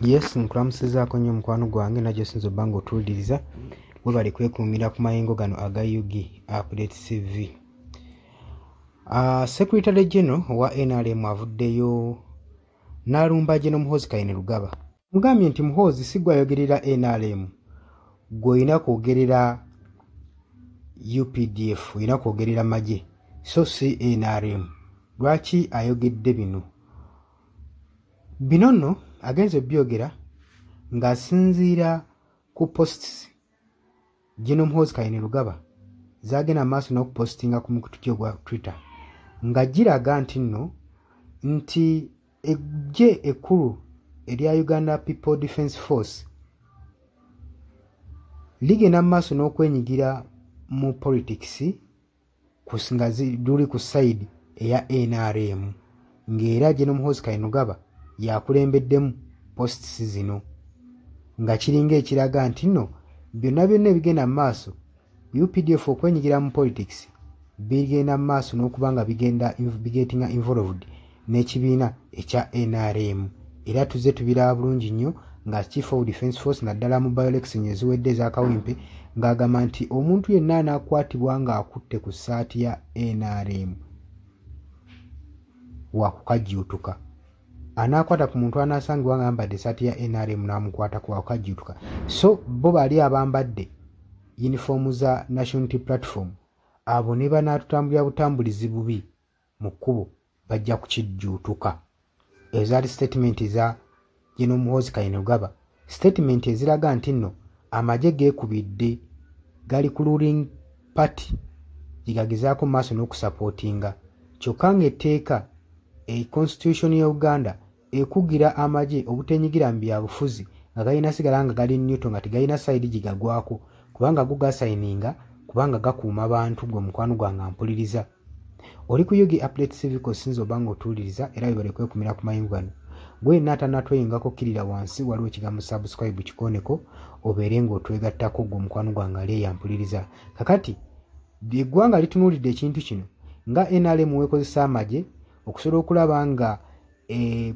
Yes, nkulamusizaako nnyo mukwano gwange najjo sinza obba ng'otuwuliriza webale kwekuumira ku mayengo gano aga Yugi Update TV. Secretary General wa NRM avuddeyo n'alumba General Muhoozi Kainerugaba. Mugambye nti Muhoozi si gwe ayogerera NRM, gwe olina kwogerera UPDF, olina kwogerera magye, so si NRM. Lwaki ayogedde bino? Bino nno agenze byogera ng'asinziira ku posts General Muhoozi Kainerugaba zagenda maaso n'okupostinga ku mukutu gwa Twitter nga giraga nti eggye ekkulu erya Uganda People Defence Force ligenda maaso n'okwenyigira mu politics nga luli ku side eya NRM ng'era General Muhoozi Kainerugaba yakulembeddemu posts zino nga kiringa ekiraga nti nno byonna ebigenda mu maaso UPDF okwenyigira mu politics bigenda mu maaso n'okuba nga bigetinga involved n'ekibiina ekya NRM. Era tuze tubiraba bulungi nnyo nga Chief of Defence Force naddala mu by-election eziwedde ez'akawempe ng'agamba nti omuntu yenna anaakwatibwa ng'akutte ku ssaati ya NRM wakukajjuutuka. Anaakwata ku muntu anaasangibwa ng'ayambadde essaati ya NRM n'amukwata ku wakukajjuutuka. So bo bali abambadde yunifoomu za National Unity Platform abo ne banaatutambulira butambulizi bubi mu kkubo bajja kukijjuutuka. Ezaali statement za General Muhoozi Kainerugaba, statement eziraga nti nno amagye geekubidde gali ku ruling party gigagezaako maaso n'okusapootinga, kyokka ng'etteeka constitution ya Uganda ekugira amagye obutenyigira mu byabufuzi nga galina sigala nga gali neutral nga tegalina side gigagwako kubanga go gasayininga kubanga gakuuma abantu gwe mukwano gwange mpuliriza. Oli ku Yugi Update TV kosinza obba ng'otuwuliriza era bibale kwekumira ku mayingu gano. Gwe n'atanatweyongako kirira wansi waliwo ekigambo subscribe kikoneko obeere ng'otwegattako gwe mukwano gwange ali eyampuliriza. Kakati eggwanga litunuulidde ekintu kino nga NRM weekozesa amagye okusobola okulaba nga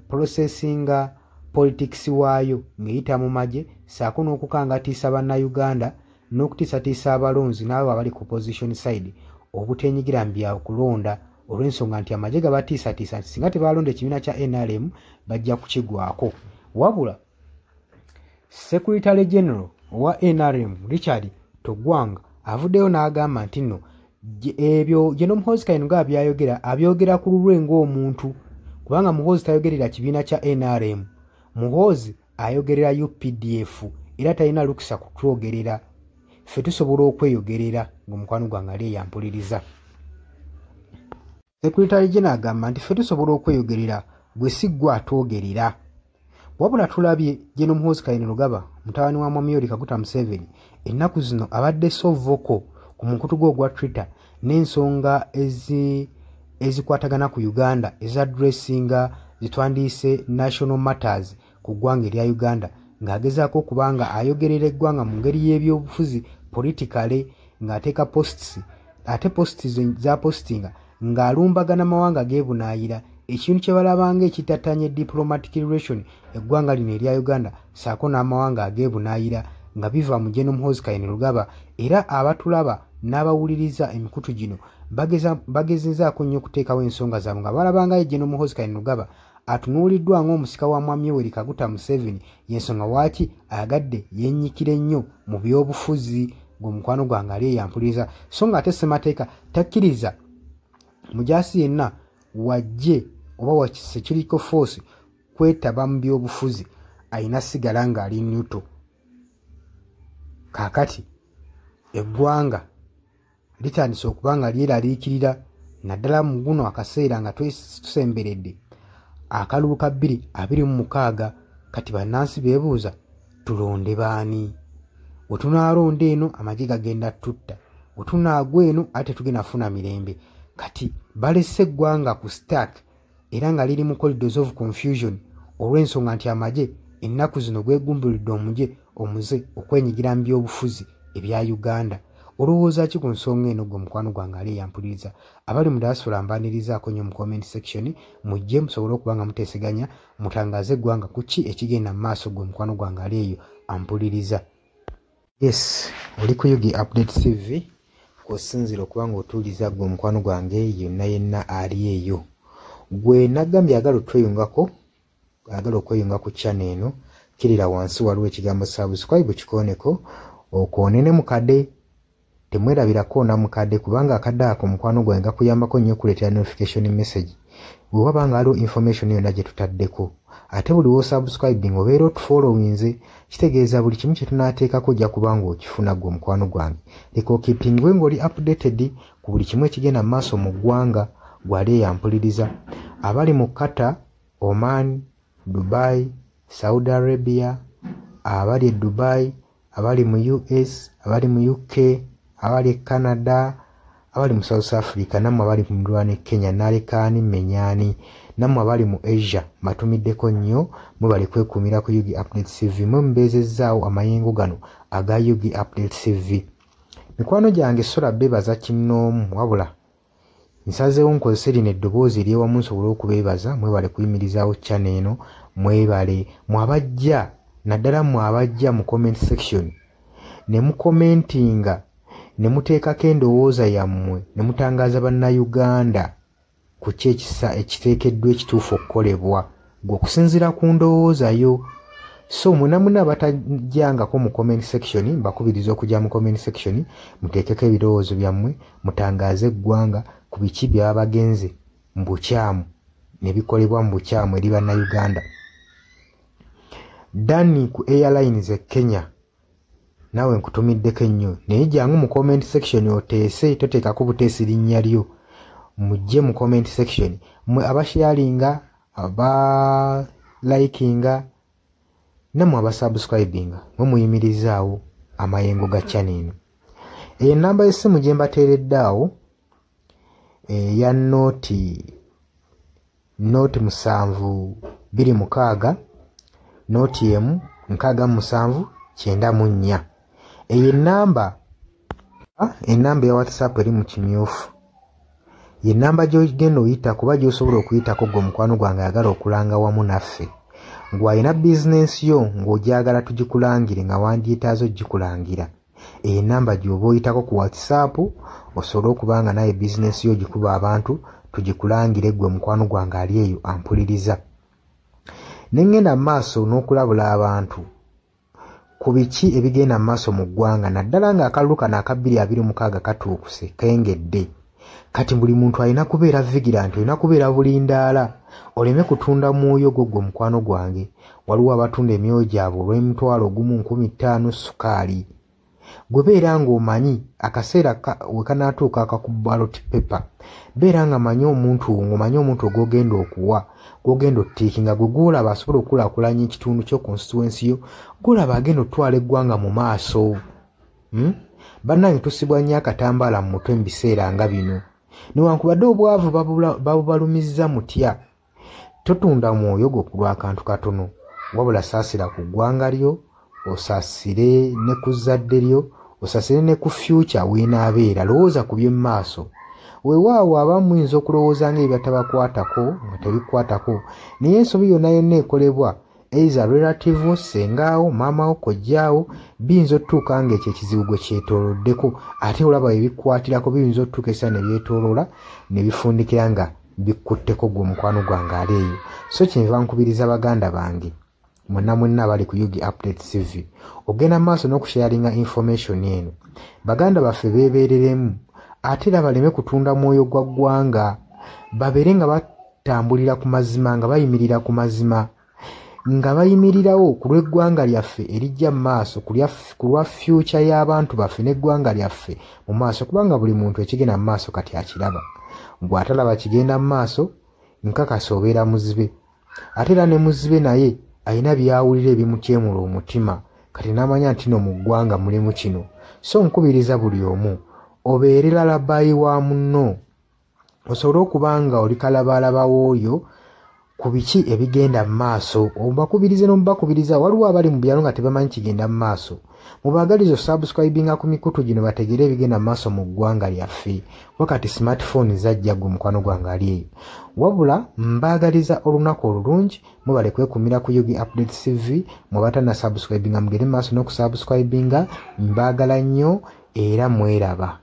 processinga politics waayo ng'eyita mu magye saako n'okukangatiisa bannayuganda n'okutiisatiisa abalonzi n'abo abali ku opposition side obutenyigira mu byakulonda olw'ensonga nti amagye gabatiisatiisa nti singa tebalonda ekibiina kya NRM bajja kukigwako. Wabula Secretary General wa NRM Richard Togwanga avuddeyo n'agamba nti nno ebyo General Muhoozi Kainerugaba byayogera abyogera ku lulwe ng'omuntu kubanga Muhoozi tayogerera kibiina kya NRM. Muhoozi ayogerera UPDF era talina lukisa kutwogerera. Ffe tusobola okweyogerera ng'omukwano gwange ali eyampuliriza. Secretary General agamba nti ffe tusobola okweyogerera gwe si ggwe atwogerera. Wabula tulabye General Muhoozi Kainerugaba mutabani wa Mwami Yoweri Kaguta Museveni ennaku zino abadde so vocal ku mukutu gwe ogwa Twitter n'ensonga ezikwatagana ku Uganda ezadressinga zitwandiise national matters ku ggwanga erya Uganda ng'agezaako okubanga ayogerera eggwanga mu ngeri y'ebyobufuzi politically ng'ateeka posts ate posts za postinga ng'alumbagana mawanga g'ebunaayira ekintu kye balabanga ekitattanye diplomatic relation eggwanga lino erya Uganda saako n'amawanga ag'ebunaayira nga biva mu General Muhoozi Kainerugaba. Era abatulaba n'abawuliriza emikutu gino bagezezaako nnyo okuteekawo ensonga zaabwe nga balabanga General Muhoozi Kainerugaba atunuuliddwa ng'omusika wa Mwami Yoweri Kaguta Museveni y'ensonga waaki ayagadde yennyikire nnyo mu byobufuzi ng'omukwano gwange ali eyampuliriza. So ng'ate ssemateeka takkiriza mujaasi yenna wajje oba wa security force kwetaba mu byobufuzi ayina sigala ng'ali neutral. Kaakati eggwanga litandise okuba nga lyeraliikirira naddala mu guno akaseera nga tusemberedde akalulu ka 2026. Kati bannansi beebuuza tulonde baani? We tunaalonda eno amagye gagenda tutta, we tunaagwa eno ate tugenda funa mirembe. Kati balese eggwanga ku stack era nga liri mu corridors of confusion olw'ensonga nti amagye ennaku zino gwegumbulidde omuze okwenyigira mu byobufuzi ebya Uganda. olowooza ki ku nsonga eno gwe mukwano gwange ali eyampuliriza? Abali mu diaspora mbanirizaako nnyo mu comment section, mujje musobole okuba nga muteeseganya, mutangaze eggwanga ku ki ekigenda mu maaso gwe mukwano gwange ali eyo ampuliriza. Yes, oli ku Yugi Update TV, kw'osinzira okuba nga otuuliza gwe mukwano gwange yonna yenna ali eyo. Gwe nagambye agala otweyungako, agala okweyunga ku channel eno, kirira wansi waliwo ekigambo subscribe kikooneko, okoonene mukadde. Temwerabirako na mukadde kubanga akadde ako mukwano gwange gakuyambako nnyo okuleetera notification message bwe waba nga waliwo information yonna gye tutaddeko. Ate buli wo subscribing obeera otufollowinze, kitegeeza buli kimu kye tunaateekako ojja kuba nga okifuna gwe mukwano gwange. Leka okipingwe ng'oli updated ku buli kimu ekigenda mu maaso mu ggwanga gwali eyampuliriza. Abali mu Qatar, Oman, Dubai, Saudi Arabia, abali e Dubai, abali mu US, abali mu UK, abali Canada, abali mu South Africa, nammwe abali mu Ndwana Kenya, nalekaani menyani, nammwe abali mu Asia, matumiddeko nnyo, mwe bali kwekuumira ku Yugi Update TV, mwe mubeezezzaawo amayengo gano aga Yugi Update TV. Mikwano gyange sola beebaza kinnoomu, wabula nsazeewo nkozese lino eddoboozi ery'ewamu nsobole okubeebaza, mwebale kuyimirizaawo channel eno, mwebale mwabajja, naddala mwabajja mu comment section ne mukomentinga ne muteekako endowooza yammwe ne mutangaza bannayuganda ku ki ekiteekeddwa ekituufu okukolebwa gwe okusinziira ku ndowooza yo. So muna batajjangako mu comment section, mbakubiriza okujja mu comment section muteekeko ebirowoozo byammwe, mutangaze eggwanga ku biki byaba bagenze mu bukyamu ne bikolebwa mu bukyamu eri bannayuganda. Dani ku Airlines e Kenya, nawe nkutumiddeko ennyo, naye jangu mu comment section oteese, toteekako buteesi linnya lyo. Mujje mu comment section, mmwe abasharinga, abalikinga, nammwe abasubscribinga, mwe muyimirizaawo amayengo ga channel eno. Eyo ennamba y'essimu gye mbateeredde awo eya nooti 726, nooti emu 67994. Eyo ennamba ya WhatsApp eri mu kimyufu. Ye nnamba gy'ogenda oyita kuba gy'osobola okuyitako gwe mukwano gwange ayagala okulanga wamu naffe. Ng'alina bizinensi yo ng'ogyagala tugikulangire nga wandyetaaze ogikulangira. Eyo ennamba gy'oba oyitako ku WhatsApp osobole okuba nga naye bizinensi yo gikuba abantu tugikulangire gwe mukwano gwange ali eyo ampuliriza. Ne ngenda mu maaso n'okulabula abantu ku biki ebigenda mu maaso mu ggwanga, naddala ng'akalulu kano aka 2026 katuukuse kengedde. Kati buli muntu alina kubeera vigilant, olina kubeera bulindaala, oleme kutunda mwoyo gwo mukwano gwange. Waliwo abatunda emyoyo gyabwe olw'N1,1500 sukaali. Gwe beera ng'omanyi akaseera we kanaatuuka akakuba ballot paper, beera nga manyi omuntu ogw'ogenda okuwa, gw'ogenda ottiikinga, gwe gw'olaba asobola okukulaakulanya ekitundu kyo constituency yo, gw'olaba agenda otwala eggwanga mu maaso. Bannange tusibwa nnyo akatambaala mu mutwe mu biseera nga bino. Newankubadde obwavu babubalumizza mutya, totunda mwoyo gwo ku lw'akantu katono, wabula saasira ku ggwanga lyo, osaasire ne ku zadde lyo, osaasire ne ku future weenaabeera. Lowooza ku by'emu maaso. Weewaawo abamu muyinza okulowooza ng'ebyatabakwatako nga tebikwatako, naye ensobi yonna yonna ekolebwa eiza relative, sengaawo, maamawo, kojjaawo, biyinza otutuuka ng'ekyo ekizibu gwe kyetooloddeko, ate olaba ebikwatirako biyinza otutuuka esa ne byetooloola ne bifundikira nga bikkutteko gwe mukwano gwange ali eyo. So kyenva nkubiriza baganda bange mwenna abali ku Yugi Update TV, ogenda maaso n'okusharinga information eno. Baganda baffe beebeereremu, ate era baleme kutunda mwoyo gwa ggwanga, babeere nga batambulira ku mazima, nga bayimirira ku mazima, nga bayimirirawo ku lw'eggwanga lyaffe erijja mu maaso, ku lwa future y'abantu baffe n'eggwanga lyaffe mu maaso, kubanga buli muntu ekigenda mu maaso kati akiraba. Bw'atalaba kigenda mu maaso, nkakasa obeera muzibe. Ate era ne muzibe naye alina byawulira ebimukyemula omutima, kati n'amanya nti no mu ggwanga mulimu kino. So nkubiriza buli omu obeere lalabayi wa munno, osobole okuba nga oli kalabaalaba w'oyo ku biki ebigenda mu maaso. Obakubirize n'omubakubiriza waliwo abali mu byalo nga tebamanyi kigenda mu maaso. Mubaagaliza subscribinga ku mikutu gino bategere ebigenda mu maaso mu ggwanga lyaffe. Wakati smartphone zajja gwe mukwano gwange ali eyo. Wabula mbaagaliza olunaku olulungi mubale kwekumira ku Yugi Updates TV mubatana subscribinga mugere mu maaso n'okusubscribinga. Mbaagala nnyo era mweraba.